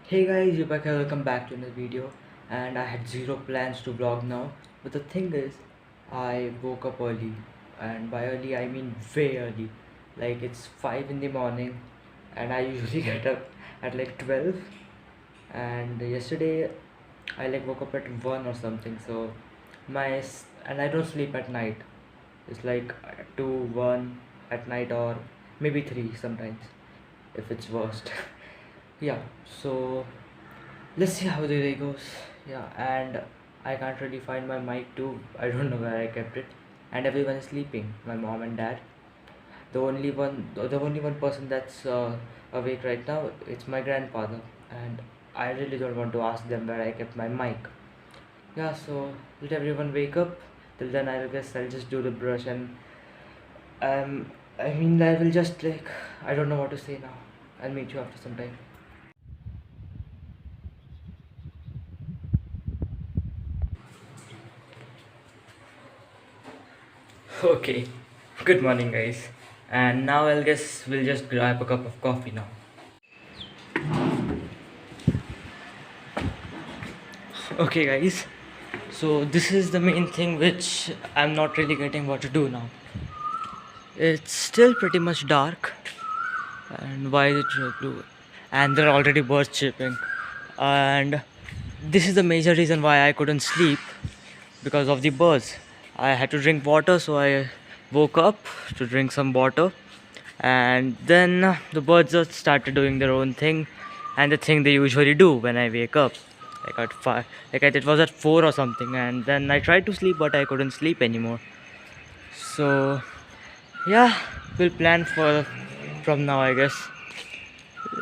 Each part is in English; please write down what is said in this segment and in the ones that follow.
Hey guys, you're back here, welcome back to another video. And I had zero plans to vlog now, but the thing is, I woke up early, and by early I mean way early. Like it's 5 in the morning, and I usually get up at like 12. And yesterday I like woke up at 1 or something, so and I don't sleep at night. It's like 2, 1 at night, or maybe 3 sometimes if it's worst. Yeah, so let's see how the day goes. Yeah, and I can't really find my mic too. I don't know where I kept it. And everyone is sleeping. My mom and dad. The only one person that's awake right now. It's my grandfather, and I really don't want to ask them where I kept my mic. Yeah, so let everyone wake up. Till then, I guess I'll just do the brush and um. I mean, I will just like I don't know what to say now. I'll meet you after some time. Okay, good morning, guys. And now I'll guess we'll just grab a cup of coffee now. Okay, guys. So this is the main thing which I'm not really getting what to do now. It's still pretty much dark, and why is it so blue? And there are already birds chirping, and this is the major reason why I couldn't sleep because of the birds. I had to drink water, so I woke up to drink some water, and then the birds just started doing their own thing, and the thing they usually do when I wake up. Like at five, it was at 4 or something, and then I tried to sleep, but I couldn't sleep anymore. So yeah, we'll plan for from now, I guess.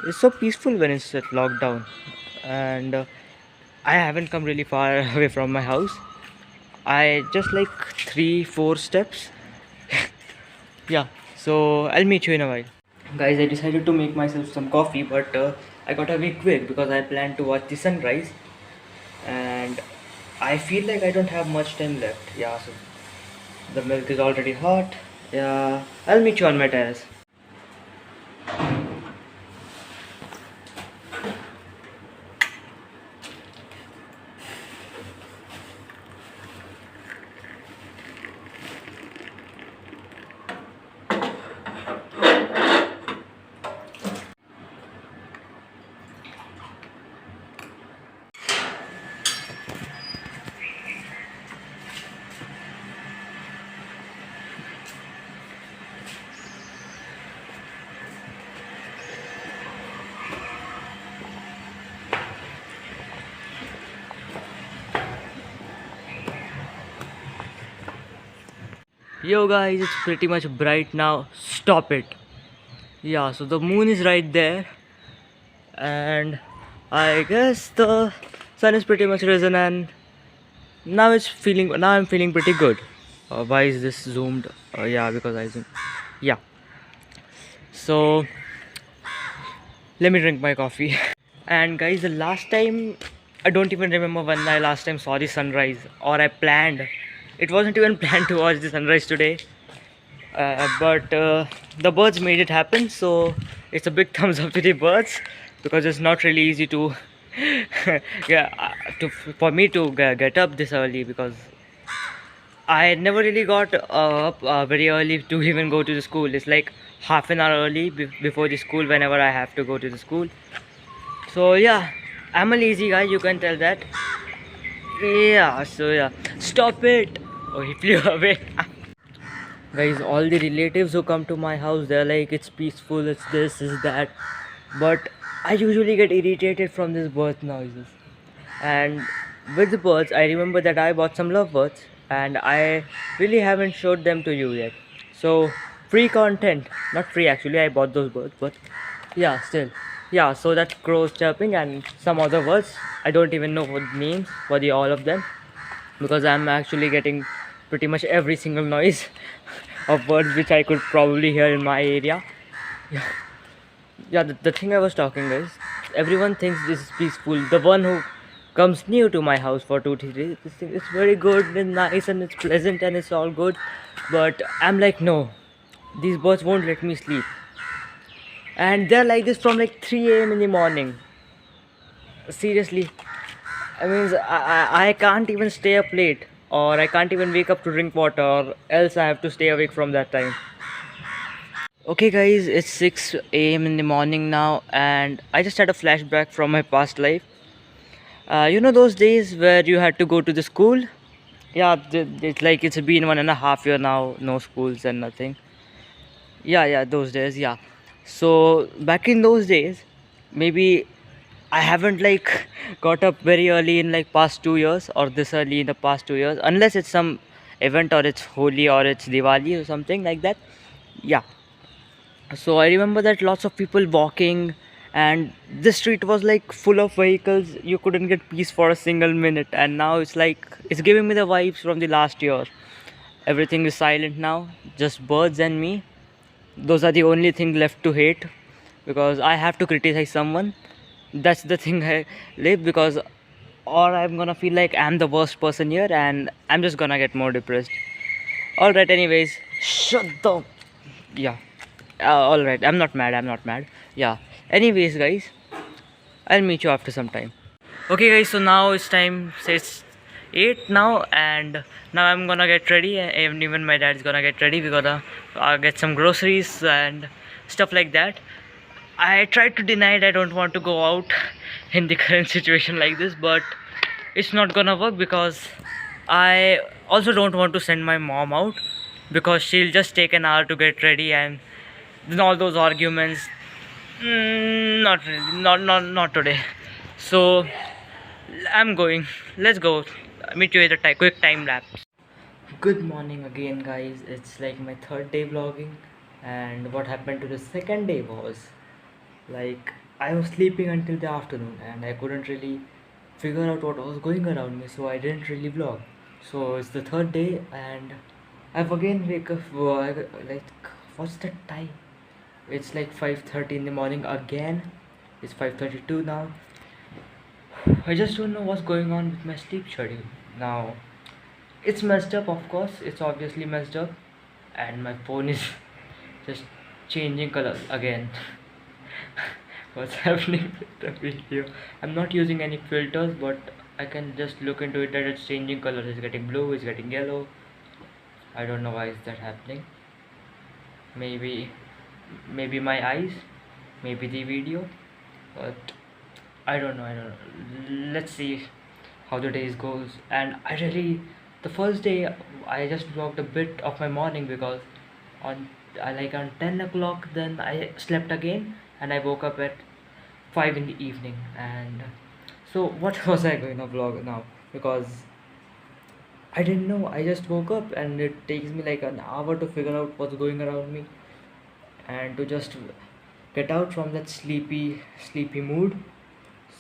It's so peaceful when it's at lockdown, and I haven't come really far away from my house. I just like 3 4 steps. Yeah, so I'll meet you in a while. Guys, I decided to make myself some coffee, but I got away quick because I planned to watch the sunrise, and I feel like I don't have much time left. Yeah, so the milk is already hot. Yeah, I'll meet you on my terrace. Yo guys, it's pretty much bright now. Stop it. Yeah, so the moon is right there, and I guess the sun is pretty much risen, and now I'm feeling pretty good. Why is this zoomed? Yeah, because I zoomed. Yeah. So let me drink my coffee. And guys, the last time, I don't even remember when I last time saw the sunrise, or I planned. It wasn't even planned to watch the sunrise today, but the birds made it happen. So it's a big thumbs up to the birds, because it's not really easy to yeah for me to get up this early, because I never really got up very early to even go to the school. It's like half an hour early before the school whenever I have to go to the school. So yeah, I'm a lazy guy, you can tell that. Yeah, so yeah, stop it. Oh, he flew away. Guys, all the relatives who come to my house, they're like, it's peaceful, it's this, it's that. But I usually get irritated from these bird noises. And with the birds, I remember that I bought some lovebirds, and I really haven't showed them to you yet. So free content, not free actually, I bought those birds, but yeah, still. Yeah, so that crows chirping and some other words. I don't even know what names for the all of them, because I'm actually getting pretty much every single noise of birds which I could probably hear in my area. Yeah, the thing I was talking is, everyone thinks this is peaceful. The one who comes new to my house for 2 3 days, this thing is very good and nice and it's pleasant and it's all good. But I'm like, no, these birds won't let me sleep, and they're like this from like 3 a.m. in the morning. Seriously, I mean, I can't even stay up late, or I can't even wake up to drink water, or else I have to stay awake from that time. Okay, guys, it's 6 a.m. in the morning now, and I just had a flashback from my past life. You know those days where you had to go to the school? Yeah, it's like it's been 1.5 years now, no schools and nothing. Yeah, those days, yeah. So back in those days, maybe I haven't like got up very early in like past 2 years, or this early in the past 2 years, unless it's some event or it's Holi or it's Diwali or something like that. Yeah. So I remember that lots of people walking, and this street was like full of vehicles. You couldn't get peace for a single minute, and now it's like it's giving me the vibes from the last year. Everything is silent now, just birds and me. Those are the only thing left to hate, because I have to criticize someone. That's the thing I live, because or I'm gonna feel like I'm the worst person here, and I'm just gonna get more depressed. All right, anyways, shut the yeah. All right, I'm not mad. I'm not mad. Yeah. Anyways, guys, I'll meet you after some time. Okay, guys. So now it's time. So it's 8 now, and now I'm gonna get ready. And even my dad's gonna get ready. We're gonna get some groceries and stuff like that. I tried to deny it. I don't want to go out in the current situation like this, but it's not gonna work, because I also don't want to send my mom out, because she'll just take an hour to get ready, and then all those arguments. Not really, not today. So I'm going. Let's go. Meet you at a quick time lapse. Good morning again, guys. It's like my third day vlogging, and what happened to the second day was like I was sleeping until the afternoon, and I couldn't really figure out what was going around me, so I didn't really vlog. So it's the third day, and I've again wake up like what's the time? It's like 5:30 in the morning again. It's 5:32 now. I just don't know what's going on with my sleep schedule now. It's messed up, of course. It's obviously messed up, and my phone is just changing colors again. What's happening with the video? I'm not using any filters, but I can just look into it that it's changing colors. It's getting blue, it's getting yellow. I don't know why is that happening. Maybe my eyes, maybe the video, but I don't know. Let's see how the days goes. And I really, the first day I just vlogged a bit of my morning, because on I like on 10 o'clock then I slept again, and I woke up at 5 in the evening. And so what was I going to vlog now, because I didn't know. I just woke up, and it takes me like an hour to figure out what's going around me, and to just get out from that sleepy mood.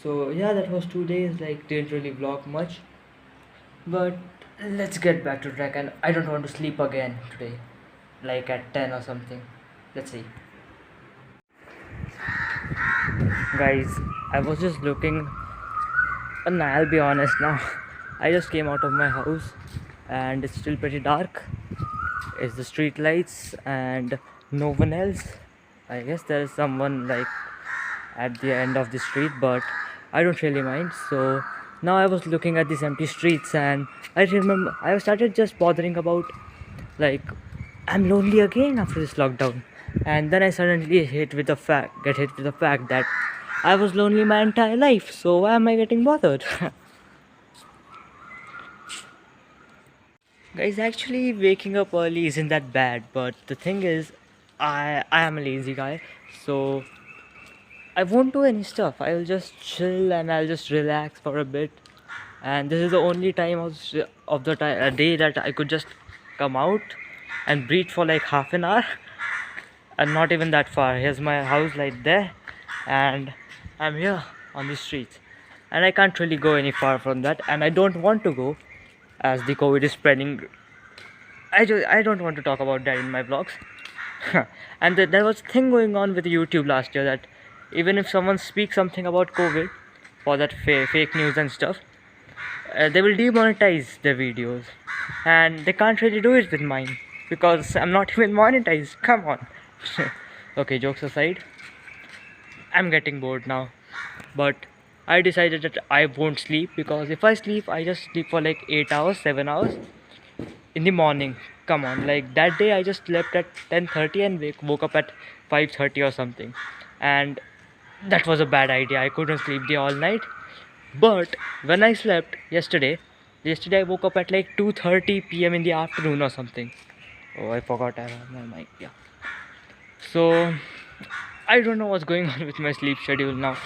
So yeah, that was 2 days, like didn't really vlog much, but let's get back to track. And I don't want to sleep again today, like at 10 or something. Let's see. Guys, I was just looking, and I'll be honest now. I just came out of my house, and it's still pretty dark. It's the street lights and no one else. I guess there is someone like at the end of the street, but I don't really mind. So now I was looking at these empty streets, and I remember I started just bothering about like I'm lonely again after this lockdown. And then I suddenly get hit with the fact that I was lonely my entire life, so why am I getting bothered? Guys, actually waking up early isn't that bad, but the thing is, I am a lazy guy, so I won't do any stuff. I'll just chill, and I'll just relax for a bit. And this is the only time of the time a day that I could just come out and breathe for like half an hour, and not even that far. Here's my house right there, and I'm here on the streets, and I can't really go any far from that, and I don't want to go, as the COVID is spreading. I don't want to talk about that in my vlogs. And there was a thing going on with YouTube last year, that even if someone speaks something about COVID for that fake news and stuff, they will demonetize their videos, and they can't really do it with mine, because I'm not even monetized. Come on. Okay, jokes aside, I'm getting bored now, but I decided that I won't sleep, because if I sleep, I just sleep for like 8 hours, 7 hours in the morning. Come on, like that day I just slept at 10:30 and woke up at 5:30 or something. And that was a bad idea. I couldn't sleep there all night. But when I slept yesterday I woke up at like 2:30 p.m. in the afternoon or something. Oh, I forgot I have my mic. Yeah. So I don't know what's going on with my sleep schedule now.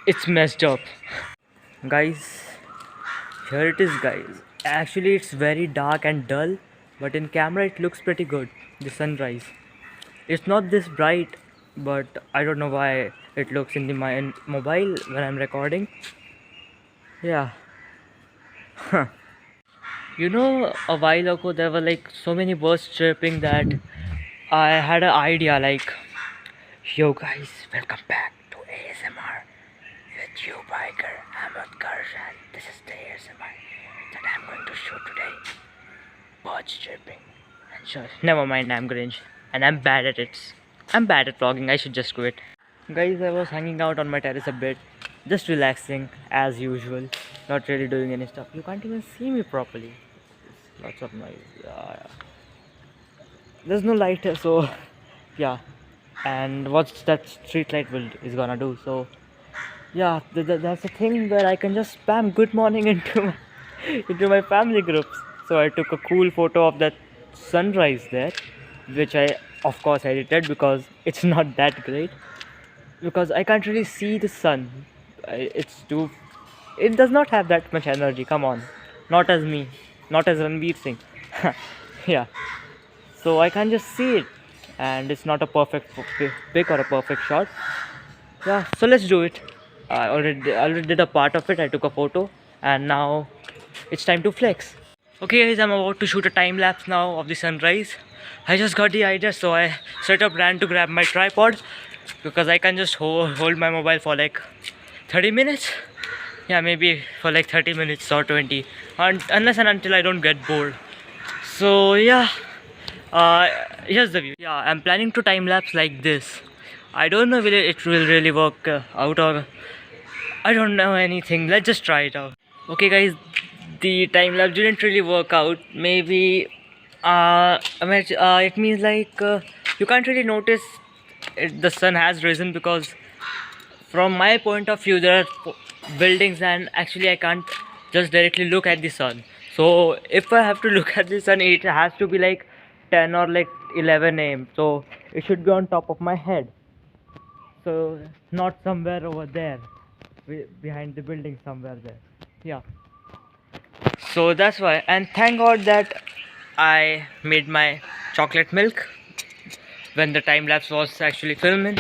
It's messed up. Guys, here it is, guys. Actually, it's very dark and dull, but in camera it looks pretty good. The sunrise. It's not this bright, but I don't know why it looks in the my mobile when I'm recording. Yeah. You know, a while ago there were like so many birds chirping that I had an idea like, yo guys, welcome back to ASMR with you biker. I'm Utkarsh and this is the ASMR that I'm going to show today. Birds chirping. And sure, never mind, I'm cringe. And I'm bad at it. I'm bad at vlogging, I should just quit. Guys, I was hanging out on my terrace a bit, just relaxing as usual, not really doing any stuff. You can't even see me properly. Lots of noise. Yeah. There's no light here, so yeah. And what's that street light will is gonna do? So yeah, that's a thing where I can just spam good morning into my family groups. So I took a cool photo of that sunrise there, which I of course edited because it's not that great, because I can't really see the sun. It's too. It does not have that much energy. Come on, not as me, not as Ranveer Singh. Yeah, so I can't just see it, and it's not a perfect pic or a perfect shot. Yeah, so let's do it. I already did a part of it. I took a photo, and now it's time to flex. Okay, guys, I'm about to shoot a time lapse now of the sunrise. I just got the idea, so I straight up ran to grab my tripod because I can just hold my mobile for like 30 minutes. Yeah, maybe for like 30 minutes or 20, unless and until I don't get bored. So yeah, here's the view. Yeah, I'm planning to time lapse like this. I don't know whether it will really work out, or I don't know anything. Let's just try it out. Okay, guys, the time lapse didn't really work out. Maybe it means like you can't really notice the sun has risen, because from my point of view there are buildings and actually I can't just directly look at the sun. So if I have to look at the sun, it has to be like 10 or like 11 a.m. So it should be on top of my head, so not somewhere over there behind the building, somewhere there. Yeah, so that's why. And thank god that I made my chocolate milk when the time lapse was actually filming.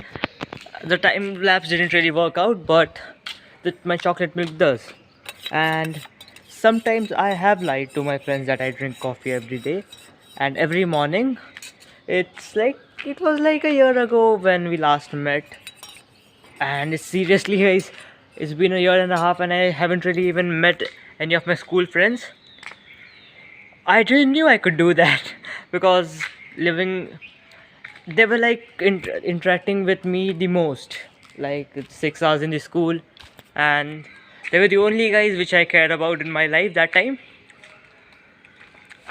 The time lapse didn't really work out, but my chocolate milk does. And sometimes I have lied to my friends that I drink coffee every day and every morning. It's like it was like a year ago when we last met, and it's seriously, guys, it's been a year and a half and I haven't really even met any of my school friends. I didn't knew I could do that because living they were like interacting with me the most, like 6 hours in the school, and they were the only guys which I cared about in my life that time.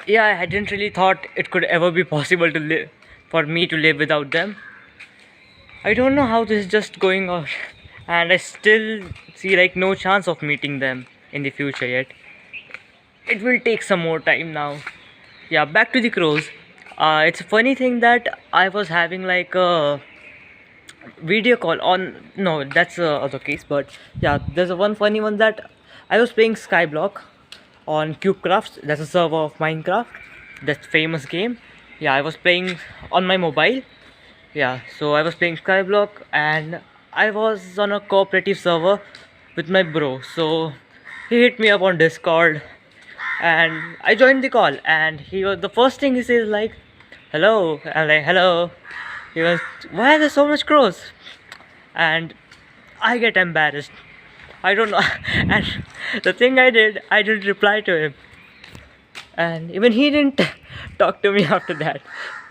Yeah, I didn't really thought it could ever be possible to live for me to live without them. I don't know how this is just going on, and I still see like no chance of meeting them in the future yet. It will take some more time now. Yeah, back to the crows. It's a funny thing that I was having like a video call on. No, that's other case. But yeah, there's a one funny one that I was playing Skyblock on CubeCraft. That's a server of Minecraft. That famous game. Yeah, I was playing on my mobile. Yeah, so I was playing Skyblock and I was on a cooperative server with my bro. So he hit me up on Discord and I joined the call, and he was the first thing he says like, hello. I'm like, hello. He goes, why are there so much crows? And I get embarrassed. I don't know. And the thing I didn't reply to him, and even he didn't talk to me after that.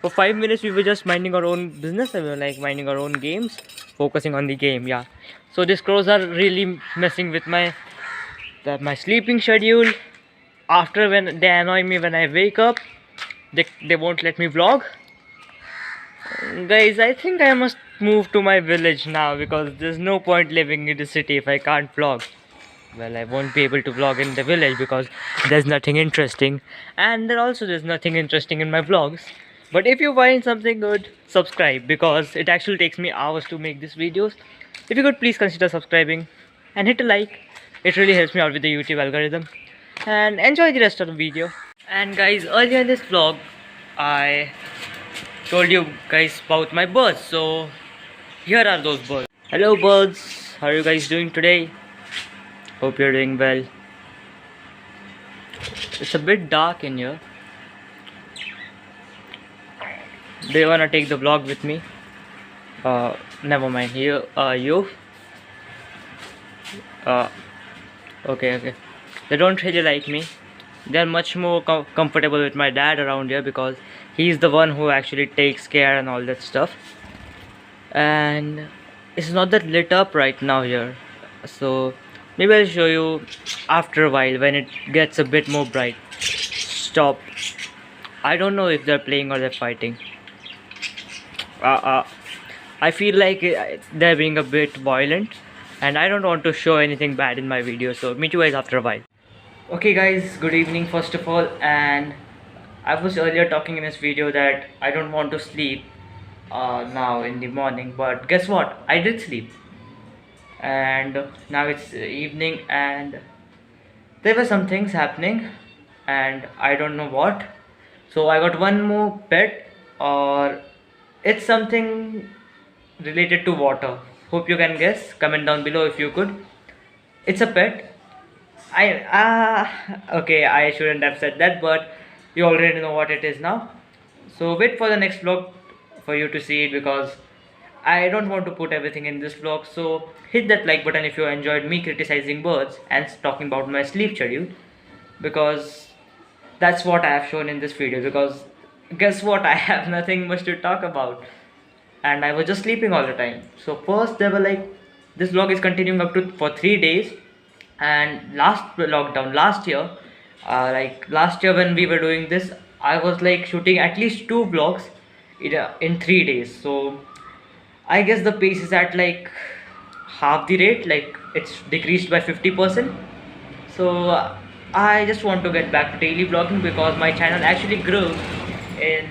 For 5 minutes we were just minding our own business, and we were like minding our own games, focusing on the game. Yeah, So these crows are really messing with my sleeping schedule. After, when they annoy me when I wake up, they won't let me vlog. Guys, I think I must move to my village now, because there's no point living in the city if I can't vlog. Well, I won't be able to vlog in the village because there's nothing interesting, and there's nothing interesting in my vlogs. But if you find something good, subscribe, because it actually takes me hours to make these videos. If you could please consider subscribing and hit a like, it really helps me out with the YouTube algorithm. And enjoy the rest of the video. And guys, earlier in this vlog, I told you guys about my birds, so here are those birds. Hello birds, how are you guys doing today? Hope you're doing well. It's a bit dark in here. Do you wanna take the vlog with me? Never mind. You. Okay. They don't really like me. They're much more comfortable with my dad around here, because he's the one who actually takes care and all that stuff. And it's not that lit up right now here, so maybe I'll show you after a while when it gets a bit more bright. Stop. I don't know if they're playing or they're fighting. I feel like they're being a bit violent, and I don't want to show anything bad in my video, so meet you guys after a while. Okay guys, good evening first of all. And I was earlier talking in this video that I don't want to sleep now in the morning, but guess what, I did sleep. And now it's evening, and there were some things happening, and I don't know what. So I got one more pet, or it's something related to water. Hope you can guess. Comment down below if you could. It's a pet. Okay, I shouldn't have said that, but you already know what it is now. So wait for the next vlog for you to see it, because I don't want to put everything in this vlog. So hit that like button if you enjoyed me criticizing birds and talking about my sleep schedule, because that's what I have shown in this video. Because guess what, I have nothing much to talk about, and I was just sleeping all the time. So first they were like, this vlog is continuing up to for 3 days. And last lockdown last year, last year when we were doing this, I was like shooting at least 2 vlogs in 3 days. So I guess the pace is at like half the rate, like it's decreased by 50%. So I just want to get back to daily vlogging, because my channel actually grew in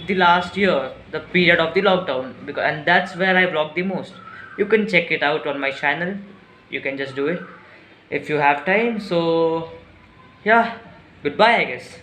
the last year, the period of the lockdown, because, and that's where I vlog the most. You can check it out on my channel. You can just do it if you have time. So yeah, goodbye I guess.